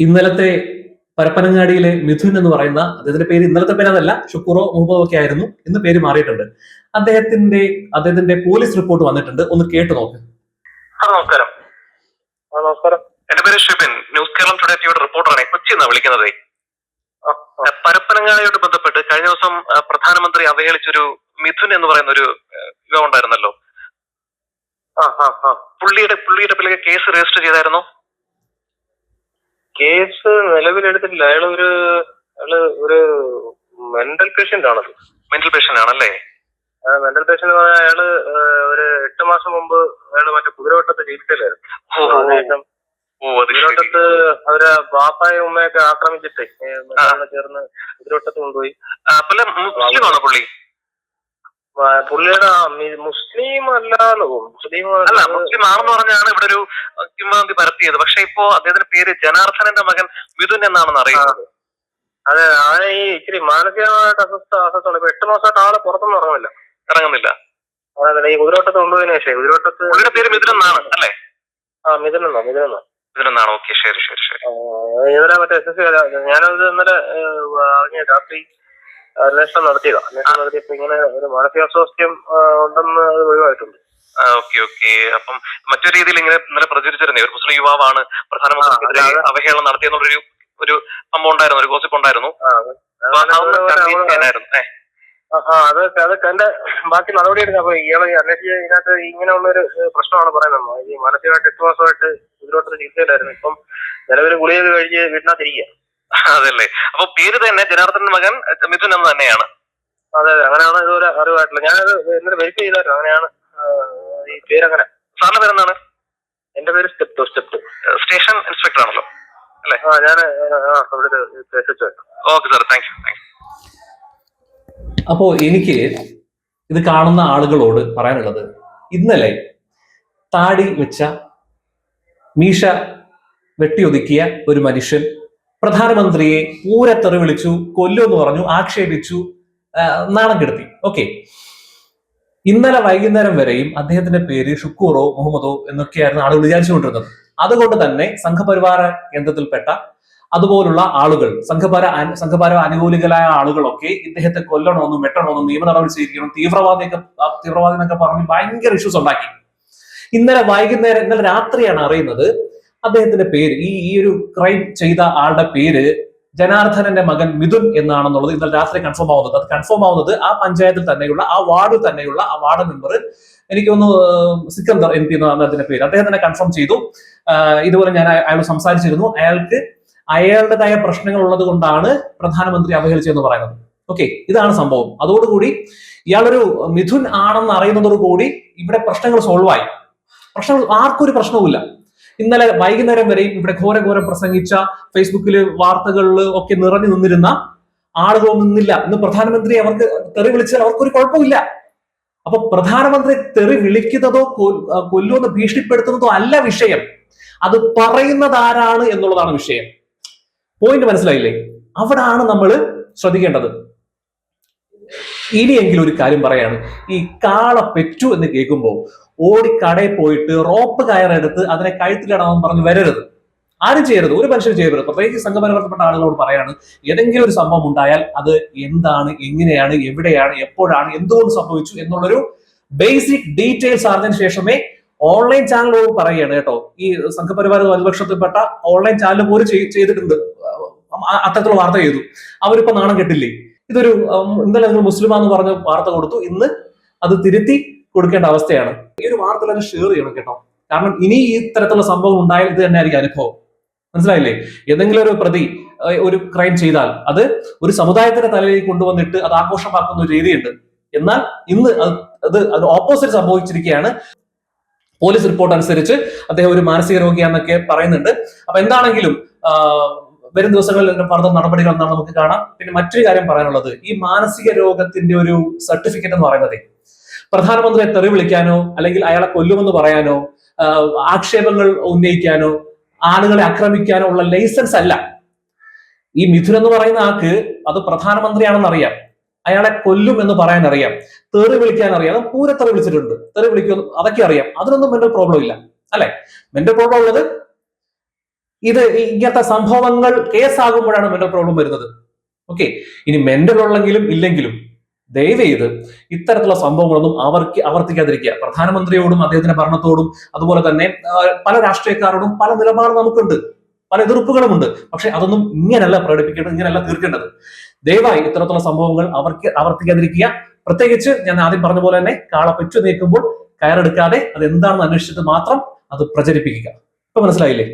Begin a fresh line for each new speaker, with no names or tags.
ഇന്നലത്തെ പരപ്പനങ്ങാടിയിലെ മിഥുൻ എന്ന് പറയുന്ന അദ്ദേഹത്തിന്റെ പേര് ഇന്നലത്തെ പേരതല്ല, ഷുക്കൂറോ മുഹമ്മദോ ഒക്കെ ആയിരുന്നു. ഇന്ന് പേര് മാറിയിട്ടുണ്ട്. അദ്ദേഹത്തിന്റെ പോലീസ് റിപ്പോർട്ട് വന്നിട്ടുണ്ട്. ഒന്ന് കേട്ടു നോക്ക്.
നമസ്കാരം. നമസ്കാരം. എന്റെ പേര് ഷിബിൻ, ന്യൂസ് കേരളം ടുഡേ ടിവിയുടെ റിപ്പോർട്ടറാണ്. കൊച്ചിന്നാണ് വിളിക്കുന്നത്. പരപ്പനങ്ങാടിയോട് ബന്ധപ്പെട്ട് കഴിഞ്ഞ ദിവസം പ്രധാനമന്ത്രി അവഹേളിച്ചൊരു മിഥുൻ എന്ന് പറയുന്ന ഒരു യുവ ഉണ്ടായിരുന്നല്ലോ. പുള്ളിയുടെ പേരിൽ കേസ് രജിസ്റ്റർ ചെയ്തായിരുന്നോ? കേസ് നിലവിലെടുത്തിട്ടില്ല. അയാള് ഒരു മെന്റൽ പേഷ്യന്റ് ആണല്ലോ. മെന്റൽ പേഷ്യന്റ് ആണല്ലേ? മെന്റൽ പേഷ്യന്റ് പറഞ്ഞാൽ അയാള് ഒരു 8 മാസം മുമ്പ് അയാള് മറ്റേ കുതിരവട്ടത്തെ ചികിത്സയിലായിരുന്നു. കുതിരവട്ടത്ത് അവരെ ബാപ്പായും ഉമ്മയൊക്കെ ആക്രമിച്ചിട്ടേ ചേർന്ന് കുതിരവട്ടത്ത് കൊണ്ടുപോയി. മുസ്ലിമാണോ പുള്ളി? പുള്ളിയുടെ മുസ്ലിം അല്ലാലോ. മുസ്ലിം ആണെന്ന് പറഞ്ഞാണ് ഇവിടെ ഒരു കിംവദന്തി പരത്തിയത്. പക്ഷെ ഇപ്പോ അദ്ദേഹത്തിന്റെ പേര് ജനാർദ്ദനന്റെ മകൻ മിഥുൻ എന്നാണെന്ന് അറിയുന്നത്. അതെ, അവനെ ഈ ഇച്ചിരി മാനസികമായിട്ട് അസ്വസ്ഥമാണ്. ഇപ്പൊ 8 മാസമായിട്ട് ആളെ പുറത്തൊന്നും ഇറങ്ങുന്നില്ല. അതെ, ഈ കുതിരോട്ടത്ത് കൊണ്ടുപോയതിനു ശേഷം കുതിരോട്ടത്ത് പേര് മിഥുൻ എന്നാണ് അല്ലേ? മിഥുനെന്നാണ്. ഓക്കെ, ശരി. ഇന്നലെ മറ്റേ SSC ഞാനത് ഇന്നലെ രാത്രി അന്വേഷണം നടത്തിയപ്പോ ഇങ്ങനെ ഒരു മാനസികാസ്വാസ്ഥ്യം ഉണ്ടെന്ന് അത് ഒഴിവായിട്ടുണ്ട്. ഓക്കെ. അപ്പം മറ്റൊരു രീതിയിൽ ഇന്നലെ പ്രചരിച്ചിരുന്നേ ഒരു മുസ്ലിം യുവാവാണ് പ്രധാനമന്ത്രിക്കെതിരെ അവഹേളനം നടത്തിയെന്നുള്ളൊരു സംഭവം ഉണ്ടായിരുന്നു, ഒരു ഗോസിപ്പ് ഉണ്ടായിരുന്നു. അതൊക്കെ എന്റെ ബാക്കി നടപടി എടുക്കാം. അപ്പൊ ഇയാളെ അന്വേഷിച്ച് ഇതിനകത്ത് ഇങ്ങനെയുള്ള ഒരു പ്രശ്നമാണ് പറയുന്നത്. ഈ മാനസികമായിട്ട് 8 മാസമായിട്ട് ഇതിലോട്ടൊരു ചികിത്സയിലായിരുന്നു. ഇപ്പം നിലവിൽ ഗുളിക കഴിച്ച് വീട്ടിനകത്തിരിക്കുക. അതല്ലേ? അപ്പൊ പേര് തന്നെ ജനാർദ്ദനന്റെ മകൻ മിഥുൻ എന്ന് തന്നെയാണ്. അതെ, അങ്ങനെയാണ് ഇതുവരെ അറിവായിട്ടില്ല. ഞാനത് ഇന്നലെ വെരിഫൈ ചെയ്തായിരുന്നു. അങ്ങനെയാണ് ഈ പേരങ്ങനെ. സാറിന്റെ പേരെന്താണ്? എന്റെ പേര് സ്റ്റെപ്പ്. സ്റ്റേഷൻ ഇൻസ്പെക്ടർ ആണല്ലോ അല്ലേ? ഞാൻ ഓക്കെ സാർ, താങ്ക് യു.
അപ്പോ എനിക്ക് ഇത് കാണുന്ന ആളുകളോട് പറയാനുള്ളത്, ഇന്നലെ താടി വെച്ച മീശ വെട്ടിയൊതുക്കിയ ഒരു മനുഷ്യൻ പ്രധാനമന്ത്രിയെ പൂരത്തെറി വിളിച്ചു, കൊല്ലുമെന്ന് പറഞ്ഞു, ആക്ഷേപിച്ചു, നാണം കെടുത്തി. ഓക്കെ, ഇന്നലെ വൈകുന്നേരം വരെയും അദ്ദേഹത്തിന്റെ പേര് ഷുക്കൂറോ മുഹമ്മദോ എന്നൊക്കെയായിരുന്നു ആളുകൾ വിചാരിച്ചുകൊണ്ടിരുന്നത്. അതുകൊണ്ട് തന്നെ സംഘപരിവാര കേന്ദ്രത്തിൽപ്പെട്ട അതുപോലുള്ള ആളുകൾ, സംഘപര അനുകൂലികളായ ആളുകളൊക്കെ ഇദ്ദേഹത്തെ കൊല്ലണമെന്നും വെട്ടണമെന്നും നിയമ നടപടി സ്വീകരിക്കണം, തീവ്രവാദി എന്നൊക്കെ പറഞ്ഞ് ഭയങ്കര ഇഷ്യൂസ് ഉണ്ടാക്കി. ഇന്നലെ രാത്രിയാണ് അറിയുന്നത് അദ്ദേഹത്തിന്റെ പേര്, ഈ ഒരു ക്രൈം ചെയ്ത ആളുടെ പേര് ജനാർദ്ദനന്റെ മകൻ മിഥുൻ എന്നാണെന്നുള്ളത് ഇന്നലെ രാത്രി കൺഫേം ആവുന്നത്. അത് കൺഫേം ആവുന്നത് ആ പഞ്ചായത്തിൽ തന്നെയുള്ള ആ വാർഡ് മെമ്പർ, എനിക്കൊന്ന് സിക്കന്ദർ MP എന്നാണ് അതിന്റെ പേര്, അദ്ദേഹം തന്നെ കൺഫേം ചെയ്തു. ഇതുപോലെ ഞാൻ അയാൾ സംസാരിച്ചിരുന്നു. അയാളുടേതായ പ്രശ്നങ്ങൾ ഉള്ളത് കൊണ്ടാണ് പ്രധാനമന്ത്രി അവഹേളിച്ചതെന്ന് പറയുന്നത്. ഓക്കെ, ഇതാണ് സംഭവം. അതോടുകൂടി ഇയാളൊരു മിഥുൻ ആണെന്ന് അറിയുന്നതോടുകൂടി ഇവിടെ പ്രശ്നങ്ങൾ സോൾവ് ആയി. ആർക്കും ഒരു പ്രശ്നവുമില്ല. ഇന്നലെ വൈകുന്നേരം വരെയും ഇവിടെ ഘോരം പ്രസംഗിച്ച, ഫേസ്ബുക്കില് വാർത്തകളിൽ ഒക്കെ നിറഞ്ഞു നിന്നിരുന്ന ആളുകളൊന്നും നിന്നില്ല. ഇന്ന് പ്രധാനമന്ത്രി അവർക്ക് തെറി വിളിച്ചാൽ അവർക്കൊരു കുഴപ്പമില്ല. അപ്പൊ പ്രധാനമന്ത്രി തെറി വിളിക്കുന്നതോ കൊല്ലുമെന്ന് ഭീഷണിപ്പെടുത്തുന്നതോ അല്ല വിഷയം, അത് പറയുന്നത് ആരാണ് എന്നുള്ളതാണ് വിഷയം. പോയിന്റ് മനസ്സിലായില്ലേ? അവിടാണ് നമ്മൾ ശ്രദ്ധിക്കേണ്ടത്. ഇനിയെങ്കിലും ഒരു കാര്യം പറയാണ്, ഈ കാള പെറ്റു എന്ന് കേൾക്കുമ്പോൾ ഓടി കടയിൽ പോയിട്ട് റോപ്പ് കയറെടുത്ത് അതിനെ കഴുത്തിലിടാമെന്ന് പറഞ്ഞ് വരരുത്. ആരും ചെയ്യരുത്, ഒരു മനുഷ്യരും ചെയ്യരുത്. പ്രത്യേകിച്ച് സംഘപരിവർത്തപ്പെട്ട ആളുകളോട് പറയാണ്, ഏതെങ്കിലും ഒരു സംഭവം ഉണ്ടായാൽ അത് എന്താണ്, എങ്ങനെയാണ്, എവിടെയാണ്, എപ്പോഴാണ്, എന്തുകൊണ്ട് സംഭവിച്ചു എന്നുള്ളൊരു ബേസിക് ഡീറ്റെയിൽസ് അറിഞ്ഞതിന് ശേഷമേ ഓൺലൈൻ ചാനലുകൾ പറയുകയാണ് കേട്ടോ. ഈ സംഘപരിവാര വലതുപക്ഷത്തിൽപ്പെട്ട ഓൺലൈൻ ചാനൽ പോലും ചെയ്തിട്ടുണ്ട്, അത്തരത്തിലുള്ള വാർത്ത ചെയ്തു. അവരിപ്പോ നാണം കെട്ടില്ലേ? ഇതൊരു ഇന്നലെ നിങ്ങൾ മുസ്ലിമാന്ന് പറഞ്ഞ വാർത്ത കൊടുത്തു, ഇന്ന് അത് തിരുത്തി കൊടുക്കേണ്ട അവസ്ഥയാണ്. ഈ ഒരു വാർത്ത തന്നെ ഷെയർ ചെയ്യണം കേട്ടോ. കാരണം ഇനി ഈ തരത്തിലുള്ള സംഭവം ഉണ്ടായാൽ ഇത് തന്നെ ആയിരിക്കും അനുഭവം. മനസ്സിലായില്ലേ? ഏതെങ്കിലും ഒരു പ്രതി ഒരു ക്രൈം ചെയ്താൽ അത് ഒരു സമുദായത്തിന്റെ തലയിലേക്ക് കൊണ്ടുവന്നിട്ട് അത് ആഘോഷമാക്കുന്ന ഒരു രീതിയുണ്ട്. എന്നാൽ ഇന്ന് അത് ഓപ്പോസിറ്റ് സംഭവിച്ചിരിക്കുകയാണ്. പോലീസ് റിപ്പോർട്ട് അനുസരിച്ച് അദ്ദേഹം ഒരു മാനസിക രോഗിയാണെന്നൊക്കെ പറയുന്നുണ്ട്. അപ്പൊ എന്താണെങ്കിലും വരും ദിവസങ്ങളിൽ ഫർദർ നടപടികൾ എന്നാണ് നമുക്ക് കാണാം. പിന്നെ മറ്റൊരു കാര്യം പറയാനുള്ളത്, ഈ മാനസിക രോഗത്തിന്റെ ഒരു സർട്ടിഫിക്കറ്റ് എന്ന് പറയുന്നത് പ്രധാനമന്ത്രിയെ തെറി വിളിക്കാനോ അല്ലെങ്കിൽ അയാളെ കൊല്ലുമെന്ന് പറയാനോ ആക്ഷേപങ്ങൾ ഉന്നയിക്കാനോ ആളുകളെ ആക്രമിക്കാനോ ഉള്ള ലൈസൻസ് അല്ല. ഈ മിഥുൻ എന്ന് പറയുന്ന ആൾക്ക് അത് പ്രധാനമന്ത്രിയാണെന്ന് അറിയാം, അയാളെ കൊല്ലും എന്ന് പറയാൻ അറിയാം, തെറി വിളിക്കാൻ അറിയാം, പൂരത്തെറി വിളിച്ചിട്ടുണ്ട്, തെറി വിളിക്കും, അതൊക്കെ അറിയാം. അതിനൊന്നും മെന്റൽ പ്രോബ്ലം ഇല്ല അല്ലെ? മെന്റൽ പ്രോബ്ലം ഉള്ളത് ഇങ്ങനത്തെ സംഭവങ്ങൾ കേസാകുമ്പോഴാണ് മെന്റൽ പ്രോബ്ലം വരുന്നത്. ഓക്കെ, ഇനി മെന്റൽ ഉള്ളെങ്കിലും ഇല്ലെങ്കിലും ദയവ് ചെയ്ത് ഇത്തരത്തിലുള്ള സംഭവങ്ങളൊന്നും ആവർത്തിക്കാതിരിക്കുക. പ്രധാനമന്ത്രിയോടും അദ്ദേഹത്തിന്റെ ഭരണത്തോടും അതുപോലെ തന്നെ പല രാഷ്ട്രീയക്കാരോടും പല നിലപാട് നമുക്കുണ്ട്, പല എതിർപ്പുകളുമുണ്ട്. പക്ഷെ അതൊന്നും ഇങ്ങനെയല്ല പ്രകടിപ്പിക്കേണ്ടത്, ഇങ്ങനെയല്ല തീർക്കേണ്ടത്. ദയവായി ഇത്തരത്തിലുള്ള സംഭവങ്ങൾ ആവർത്തിക്കാതിരിക്കുക. പ്രത്യേകിച്ച് ഞാൻ ആദ്യം പറഞ്ഞ പോലെ തന്നെ കാള പെറ്റു നീക്കുമ്പോൾ കയറെടുക്കാതെ അത് എന്താണെന്ന് അന്വേഷിച്ചിട്ട് മാത്രം അത് പ്രചരിപ്പിക്കുക. ഇപ്പൊ മനസ്സിലായില്ലേ?